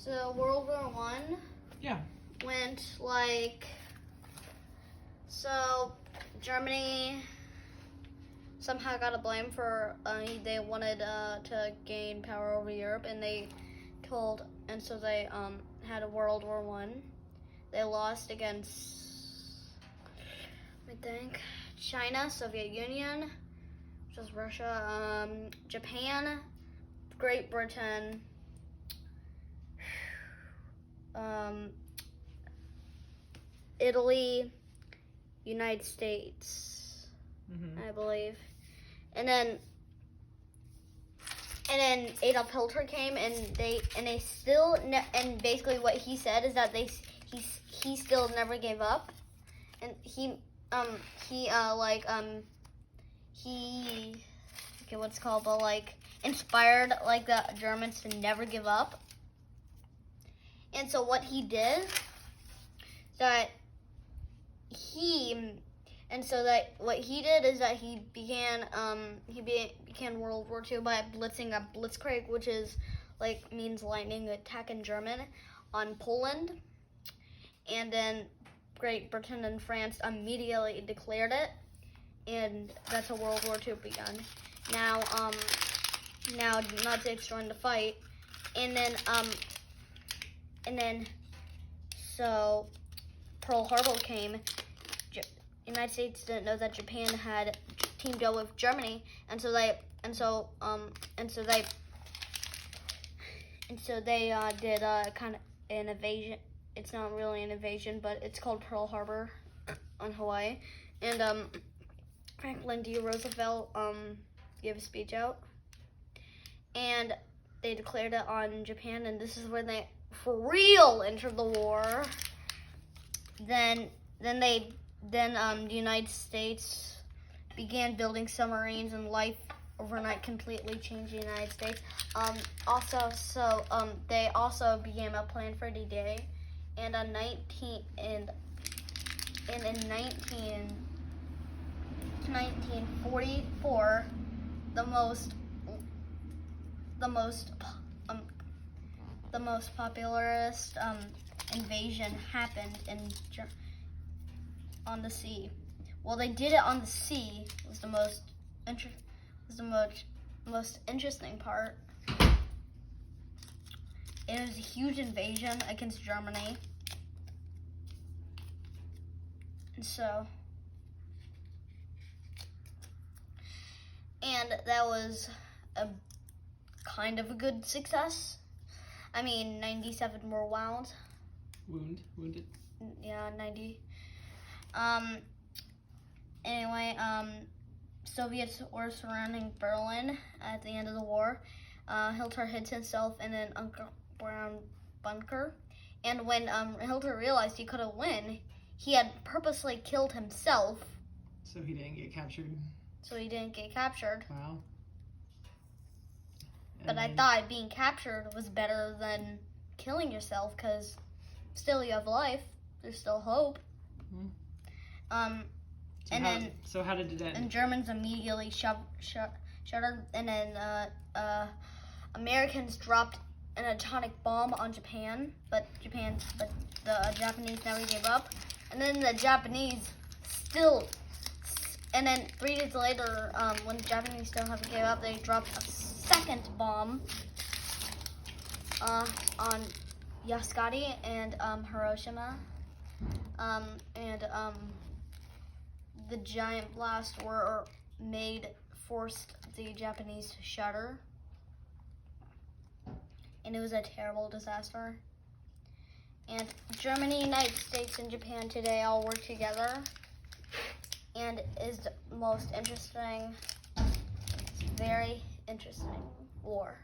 So World War One Yeah. went like, so Germany somehow got a blame for they wanted to gain power over Europe, and so they had a World War One. They lost against, I think, China, Soviet Union, which was Russia, Japan, Great Britain, Italy, United States, I believe, and then Adolf Hitler came, and they still and basically what he said is that he still never gave up, and he what's it called, but like inspired like the Germans to never give up. And so what he did is that he began World War II by blitzing a blitzkrieg, which is like means lightning attack in German, on Poland, and then Great Britain and France immediately declared it, and that's how World War II began. Now Nazis joined the fight, and then so Pearl Harbor came. United States didn't know that Japan had teamed up with Germany, and so they did kind of an invasion. It's not really an invasion, but it's called Pearl Harbor on Hawaii. And Franklin D. Roosevelt gave a speech out, and they declared it on Japan, and this is when they for real entered the war. Then the United States began building submarines, and life overnight completely changed the United States. They also began a plan for D-Day, and in 1944, the most popularist invasion happened on the sea. Well, they did it on the sea. Was the most interesting part. It was a huge invasion against Germany, and that was a kind of a good success. I mean, 97 were wounded. Yeah, 90. Anyway, Soviets were surrounding Berlin at the end of the war. Hitler hid himself in an underground bunker, and when Hitler realized he couldn't win, he had purposely killed himself. So he didn't get captured. Wow. But I thought being captured was better than killing yourself, because still you have life. There's still hope. So how did it end? And Germans immediately shuddered, and then Americans dropped an atomic bomb on Japan, but the Japanese never gave up. And then the Japanese and then 3 days later, when the Japanese still haven't gave up, they dropped a second bomb on Nagasaki and Hiroshima, the giant blast forced the Japanese to shudder, and it was a terrible disaster. And Germany, United States, and Japan today all work together, and is the most interesting, very interesting war.